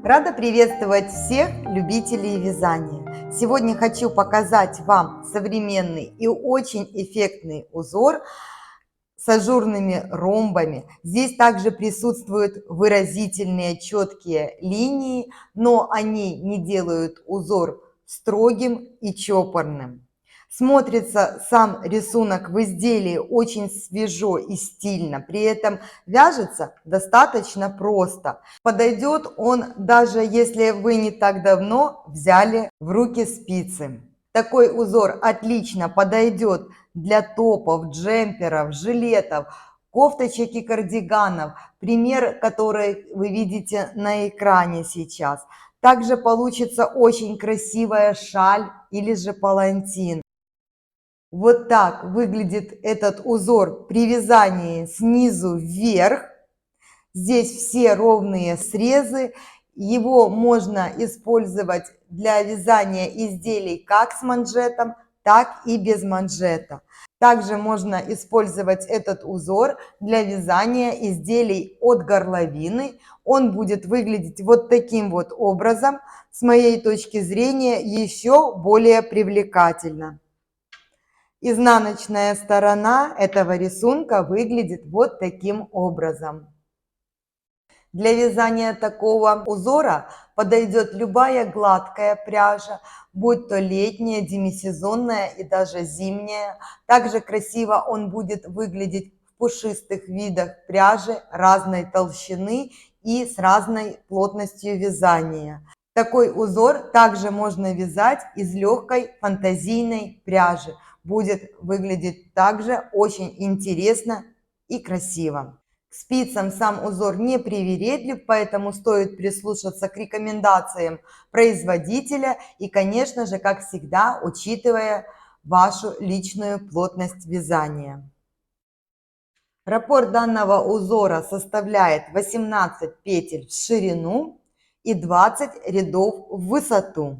Рада приветствовать всех любителей вязания. Сегодня хочу показать вам современный и очень эффектный узор с ажурными ромбами. Здесь также присутствуют выразительные четкие линии, но они не делают узор строгим и чопорным. Смотрится сам рисунок в изделии очень свежо и стильно, при этом вяжется достаточно просто. Подойдет он, даже если вы не так давно взяли в руки спицы. Такой узор отлично подойдет для топов, джемперов, жилетов, кофточек и кардиганов. Пример, который вы видите на экране сейчас. Также получится очень красивая шаль или же палантин. Вот так выглядит этот узор при вязании снизу вверх. Здесь все ровные срезы. Его можно использовать для вязания изделий как с манжетом, так и без манжета. Также можно использовать этот узор для вязания изделий от горловины. Он будет выглядеть вот таким вот образом. С моей точки зрения, еще более привлекательно. Изнаночная сторона этого рисунка выглядит вот таким образом. Для вязания такого узора подойдет любая гладкая пряжа, будь то летняя, демисезонная и даже зимняя. Также красиво он будет выглядеть в пушистых видах пряжи разной толщины и с разной плотностью вязания. Такой узор также можно вязать из легкой фантазийной пряжи. Будет выглядеть также очень интересно и красиво. К спицам сам узор не привередлив, поэтому стоит прислушаться к рекомендациям производителя и, конечно же, как всегда, учитывая вашу личную плотность вязания. Раппорт данного узора составляет 18 петель в ширину и 20 рядов в высоту.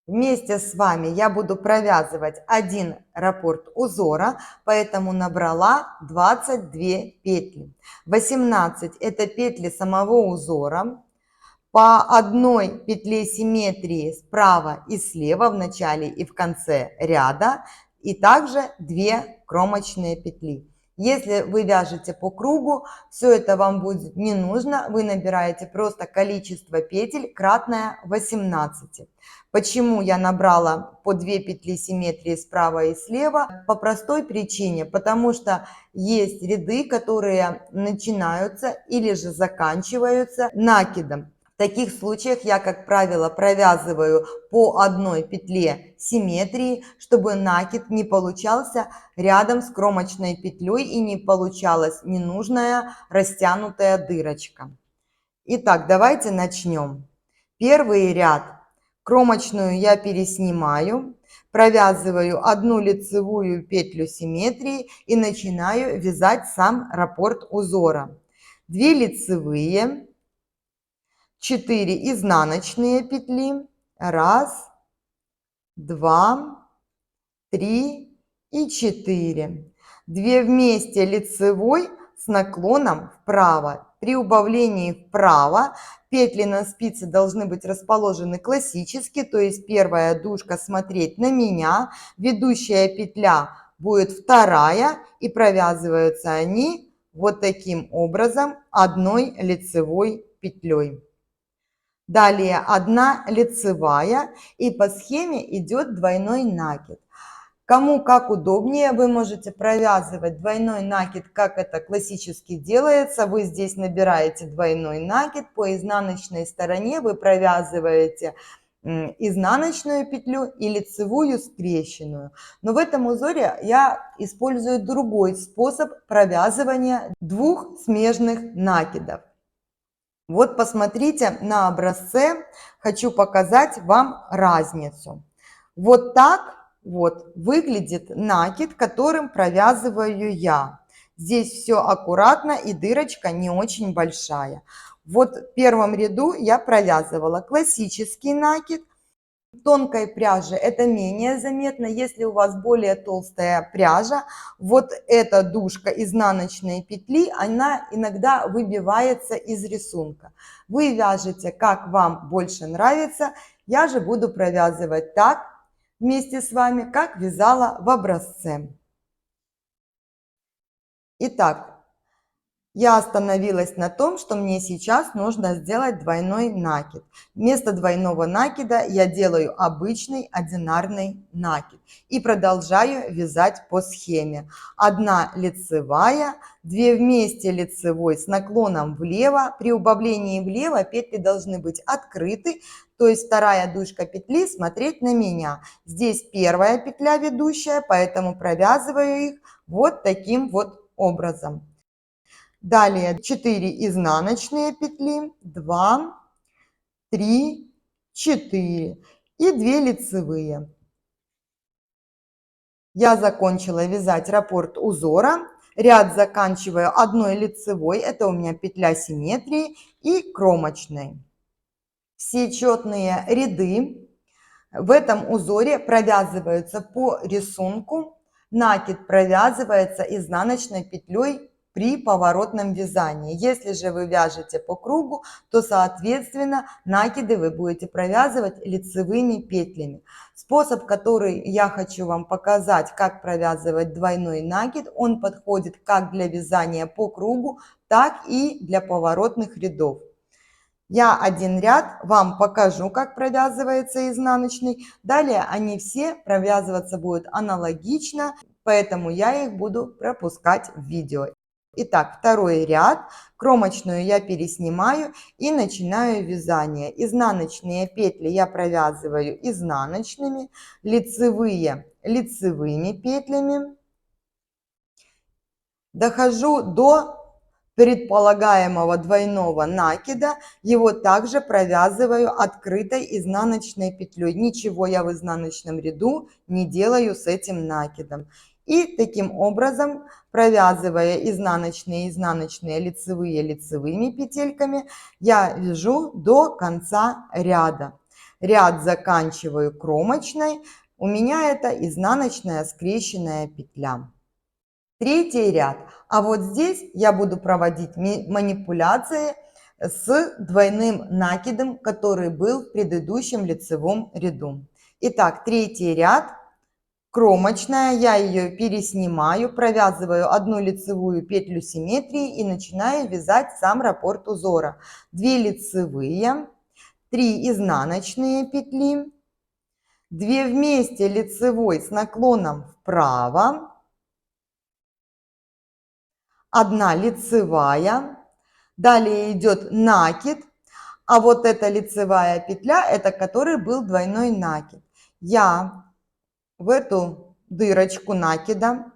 Вместе с вами я буду провязывать один раппорт узора, поэтому набрала 22 петли. 18 это петли самого узора. По одной петле симметрии справа и слева в начале и в конце ряда, и также 2 кромочные петли. Если вы вяжете по кругу, все это вам будет не нужно, вы набираете просто количество петель кратное 18. Почему я набрала по 2 петли симметрии справа и слева? По простой причине, потому что есть ряды, которые начинаются или же заканчиваются накидом. В таких случаях я, как правило, провязываю по одной петле симметрии, чтобы накид не получался рядом с кромочной петлей и не получалась ненужная растянутая дырочка. Итак, давайте начнем. Первый ряд. Кромочную я переснимаю, провязываю одну лицевую петлю симметрии и начинаю вязать сам раппорт узора. 2 лицевые, 4 изнаночные петли, 1, 2, 3 и 4. 2 вместе лицевой с наклоном вправо. При убавлении вправо петли на спице должны быть расположены классически, то есть первая дужка смотреть на меня, ведущая петля будет вторая, и провязываются они вот таким образом одной лицевой петлей. Далее 1 лицевая, и по схеме идет двойной накид. Кому как удобнее, вы можете провязывать двойной накид, как это классически делается. Вы здесь набираете двойной накид, по изнаночной стороне вы провязываете изнаночную петлю и лицевую скрещенную. Но в этом узоре я использую другой способ провязывания 2 смежных накидов. Вот посмотрите на образце, хочу показать вам разницу. Вот так вот выглядит накид, которым провязываю я. Здесь все аккуратно и дырочка не очень большая. Вот в первом ряду я провязывала классический накид, Тонкой пряжи это менее заметно. Если у вас более толстая пряжа, вот эта дужка изнаночной петли, она иногда выбивается из рисунка. Вы вяжете, как вам больше нравится. Я же буду провязывать так вместе с вами, как вязала в образце. Итак, я остановилась на том, что мне сейчас нужно сделать двойной накид. Вместо двойного накида я делаю обычный одинарный накид и продолжаю вязать по схеме. 1 лицевая, 2 вместе лицевой с наклоном влево. При убавлении влево петли должны быть открыты, то есть вторая дужка петли смотреть на меня. Здесь первая петля ведущая, поэтому провязываю их вот таким вот образом. Далее 4 изнаночные петли, 2, 3, 4 и 2 лицевые. Я закончила вязать раппорт узора. Ряд заканчиваю 1 лицевой, это у меня петля симметрии, и кромочной. Все четные ряды в этом узоре провязываются по рисунку. Накид провязывается изнаночной петлей при поворотном вязании. Если же вы вяжете по кругу, то, соответственно, накиды вы будете провязывать лицевыми петлями. Способ, который я хочу вам показать, как провязывать двойной накид, он подходит как для вязания по кругу, так и для поворотных рядов. Я один ряд вам покажу, как провязывается изнаночный. Далее они все провязываться будут аналогично, поэтому я их буду пропускать в видео. Итак, второй ряд. Кромочную я переснимаю и начинаю вязание. Изнаночные петли я провязываю изнаночными, лицевые лицевыми петлями. Дохожу до предполагаемого двойного накида, его также провязываю открытой изнаночной петлей. Ничего я в изнаночном ряду не делаю с этим накидом. И таким образом, провязывая изнаночные лицевые лицевыми петельками, я вяжу до конца ряда. Ряд заканчиваю кромочной. У меня это изнаночная скрещенная петля. Третий ряд. А вот здесь я буду проводить манипуляции с двойным накидом, который был в предыдущем лицевом ряду. Итак, третий ряд. Кромочная, я ее переснимаю, провязываю 1 лицевую петлю симметрии и начинаю вязать сам раппорт узора. 2 лицевые, 3 изнаночные петли, 2 вместе лицевой с наклоном вправо, 1 лицевая, далее идет накид, а вот эта лицевая петля, это который был двойной накид. Я в эту дырочку накида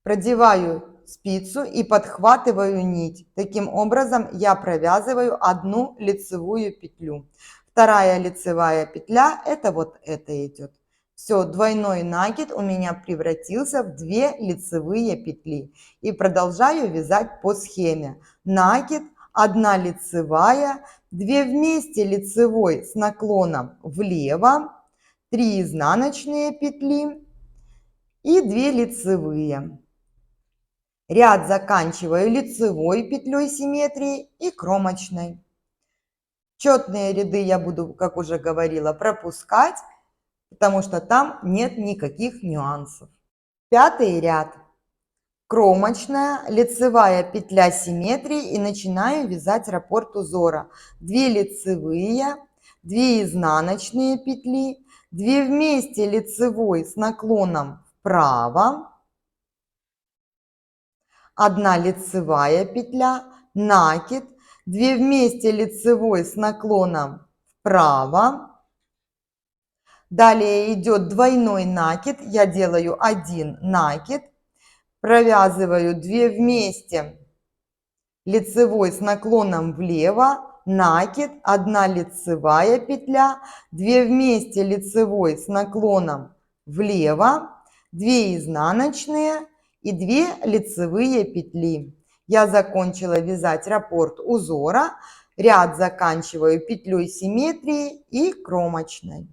продеваю спицу и подхватываю нить. Таким образом я провязываю 1 лицевую петлю. Вторая лицевая петля, это вот это идет. Все, двойной накид у меня превратился в 2 лицевые петли. И продолжаю вязать по схеме. Накид, 1 лицевая, 2 вместе лицевой с наклоном влево, 3 изнаночные петли и 2 лицевые. Ряд заканчиваю лицевой петлей симметрии и кромочной. Четные ряды я буду, как уже говорила, пропускать, потому что там нет никаких нюансов. Пятый ряд. Кромочная, лицевая петля симметрии и начинаю вязать раппорт узора. 2 лицевые, 2 изнаночные петли, 2 вместе лицевой с наклоном вправо, 1 лицевая петля, накид, 2 вместе лицевой с наклоном вправо. Далее идет двойной накид, я делаю 1 накид, провязываю 2 вместе лицевой с наклоном влево, накид, 1 лицевая петля, 2 вместе лицевой с наклоном влево, 2 изнаночные и 2 лицевые петли. Я закончила вязать раппорт узора, ряд заканчиваю петлей симметрии и кромочной.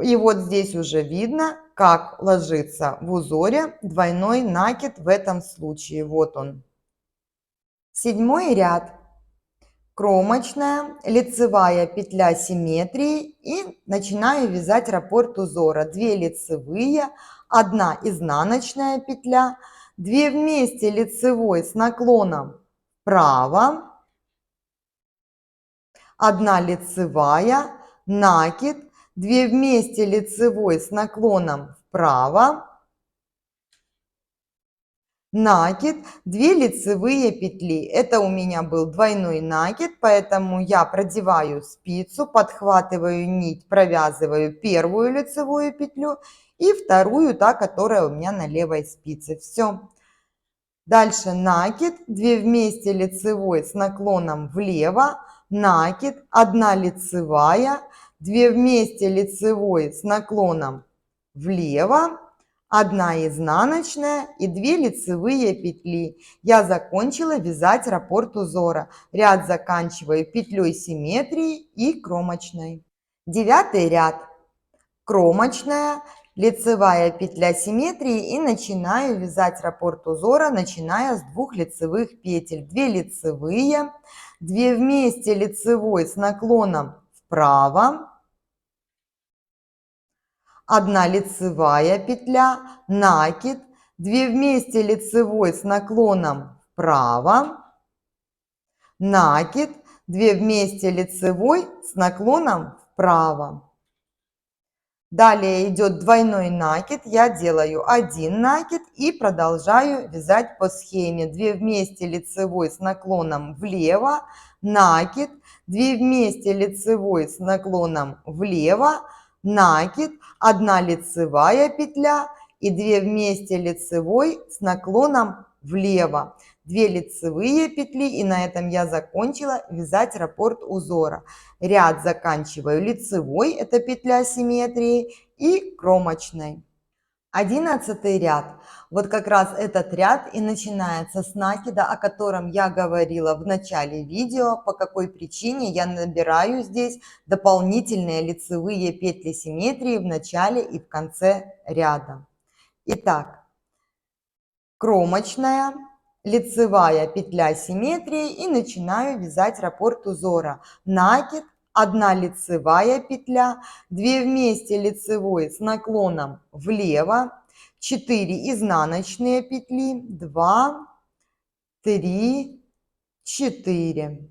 И вот здесь уже видно, как ложится в узоре двойной накид в этом случае. Вот он. 7 ряд. Кромочная, лицевая петля симметрии и начинаю вязать раппорт узора. 2 лицевые, 1 изнаночная петля, 2 вместе лицевой с наклоном вправо, 1 лицевая, накид, 2 вместе лицевой с наклоном вправо, накид, 2 лицевые петли. Это у меня был двойной накид, поэтому я продеваю спицу, подхватываю нить, провязываю первую лицевую петлю и вторую, та, которая у меня на левой спице. Все. Дальше накид, 2 вместе лицевой с наклоном влево, накид, 1 лицевая, 2 вместе лицевой с наклоном влево, 1 изнаночная и 2 лицевые петли. Я закончила вязать раппорт узора. Ряд заканчиваю петлей симметрии и кромочной. 9 ряд. Кромочная, лицевая петля симметрии и начинаю вязать раппорт узора, начиная с 2 лицевых петель. 2 лицевые, 2 вместе лицевой с наклоном вправо, 1 лицевая петля, накид, 2 вместе лицевой с наклоном вправо, накид, 2 вместе лицевой с наклоном вправо. Далее идет двойной накид, я делаю 1 накид и продолжаю вязать по схеме. 2 вместе лицевой с наклоном влево, накид, 2 вместе лицевой с наклоном влево, накид, 1 лицевая петля и 2 вместе лицевой с наклоном влево. 2 лицевые петли, и на этом я закончила вязать раппорт узора. Ряд заканчиваю лицевой, это петля симметрии, и кромочной. 11 ряд. Вот как раз этот ряд и начинается с накида, о котором я говорила в начале видео, по какой причине я набираю здесь дополнительные лицевые петли симметрии в начале и в конце ряда. Итак, кромочная, лицевая петля симметрии и начинаю вязать раппорт узора. Накид, 1 лицевая петля, 2 вместе лицевой с наклоном влево, 4 изнаночные петли, 2, 3, 4.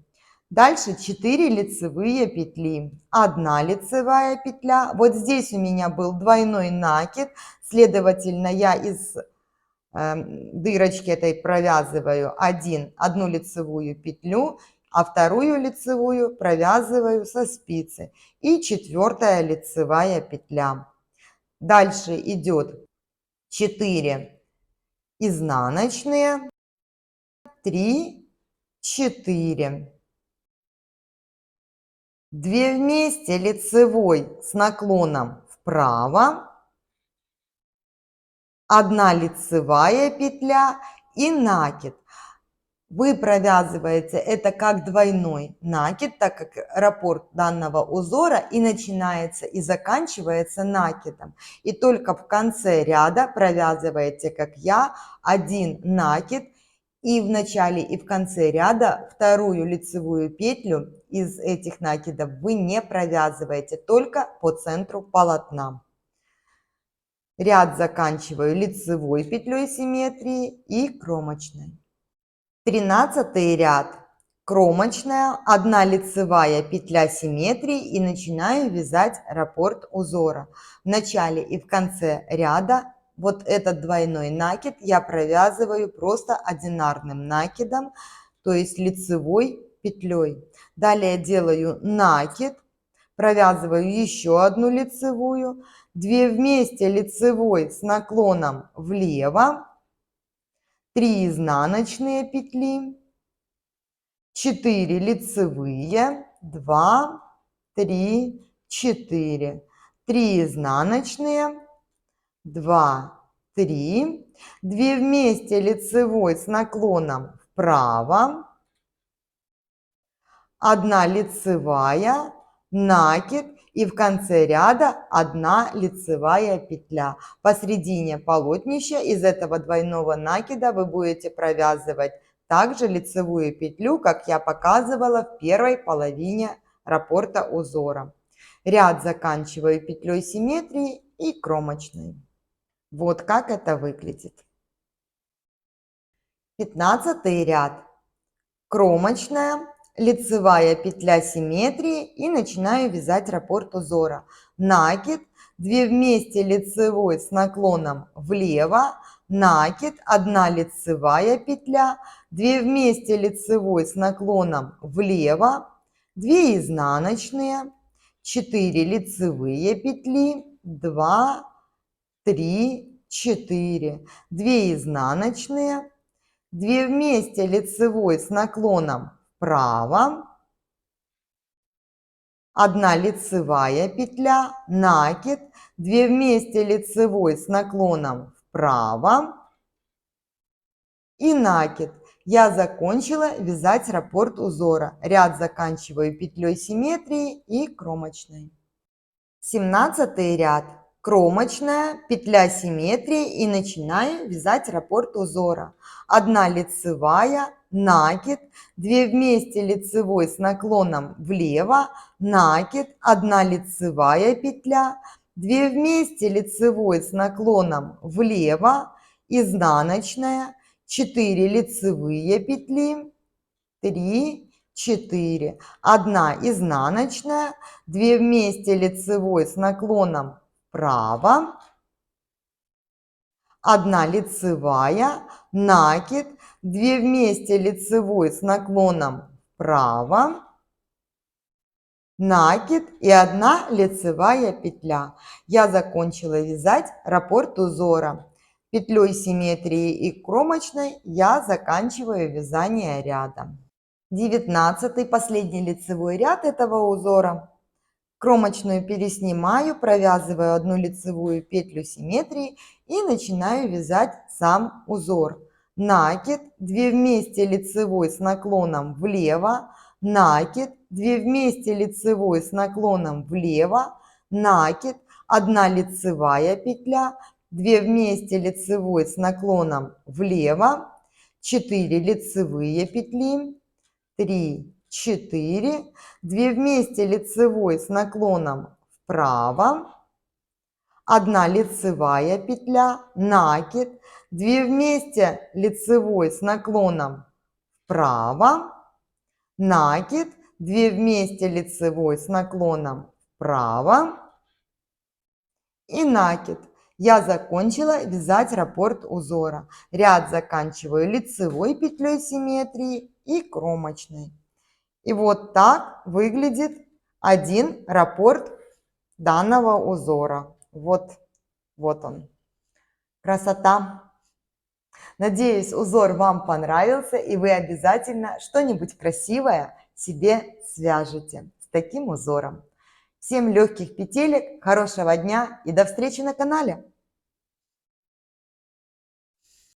Дальше 4 лицевые петли, 1 лицевая петля. Вот здесь у меня был двойной накид, следовательно, я из дырочки этой провязываю 1 лицевую петлю, а вторую лицевую провязываю со спицы. И 4 лицевая петля. Дальше идет 4 изнаночные, 3, 4. 2 вместе лицевой с наклоном вправо, 1 лицевая петля и накид. Вы провязываете это как двойной накид, так как раппорт данного узора и начинается и заканчивается накидом. И только в конце ряда провязываете, как я, 1 накид и в начале и в конце ряда вторую лицевую петлю из этих накидов вы не провязываете, только по центру полотна. Ряд заканчиваю лицевой петлей симметрии и кромочной. 13 ряд. Кромочная, 1 лицевая петля симметрии и начинаю вязать раппорт узора. В начале и в конце ряда вот этот двойной накид я провязываю просто одинарным накидом, то есть лицевой петлей. Далее делаю накид, провязываю еще 1 лицевую, 2 вместе лицевой с наклоном влево, 3 изнаночные петли, 4 лицевые, 2, 3, 4, 3 изнаночные, 2, 3, 2 вместе лицевой с наклоном вправо, 1 лицевая, накид И в конце ряда 1 лицевая петля. Посередине полотнища из этого двойного накида вы будете провязывать также лицевую петлю, как я показывала в первой половине раппорта узора. Ряд заканчиваю петлей симметрии и кромочной. Вот как это выглядит. 15 ряд. Кромочная, лицевая петля симметрии и начинаю вязать раппорт узора. Накид, 2 вместе лицевой с наклоном влево, накид, 1 лицевая петля, 2 вместе лицевой с наклоном влево, 2 изнаночные, 4 лицевые петли, 2, 3, 4, 2 изнаночные, 2 вместе лицевой с наклоном вправо, 1 лицевая петля, накид, 2 вместе лицевой с наклоном вправо и накид. Я закончила вязать раппорт узора. Ряд заканчиваю петлей симметрии и кромочной. 17 ряд. Кромочная, петля симметрии и начинаю вязать раппорт узора. 1 лицевая, накид, 2 вместе лицевой с наклоном влево, накид, 1 лицевая петля, 2 вместе лицевой с наклоном влево, изнаночная, 4 лицевые петли, 3, 4, 1 изнаночная, 2 вместе лицевой с наклоном вправо, 1 лицевая, накид, 2 вместе лицевой с наклоном вправо, накид и 1 лицевая петля. Я закончила вязать раппорт узора. Петлей симметрии и кромочной я заканчиваю вязание ряда. 19 последний лицевой ряд этого узора. Кромочную переснимаю, провязываю 1 лицевую петлю симметрии и начинаю вязать сам узор. Накид, 2 вместе лицевой с наклоном влево, накид, 2 вместе лицевой с наклоном влево, накид, 1 лицевая петля, 2 вместе лицевой с наклоном влево, 4 лицевые петли, 3, 4, 2 вместе лицевой с наклоном вправо, 1 лицевая петля, накид, 2 вместе лицевой с наклоном вправо, накид, 2 вместе лицевой с наклоном вправо и накид. Я закончила вязать раппорт узора. Ряд заканчиваю лицевой петлей симметрии и кромочной. И вот так выглядит один раппорт данного узора. Вот он. Красота! Надеюсь, узор вам понравился, и вы обязательно что-нибудь красивое себе свяжете с таким узором. Всем легких петелек, хорошего дня и до встречи на канале!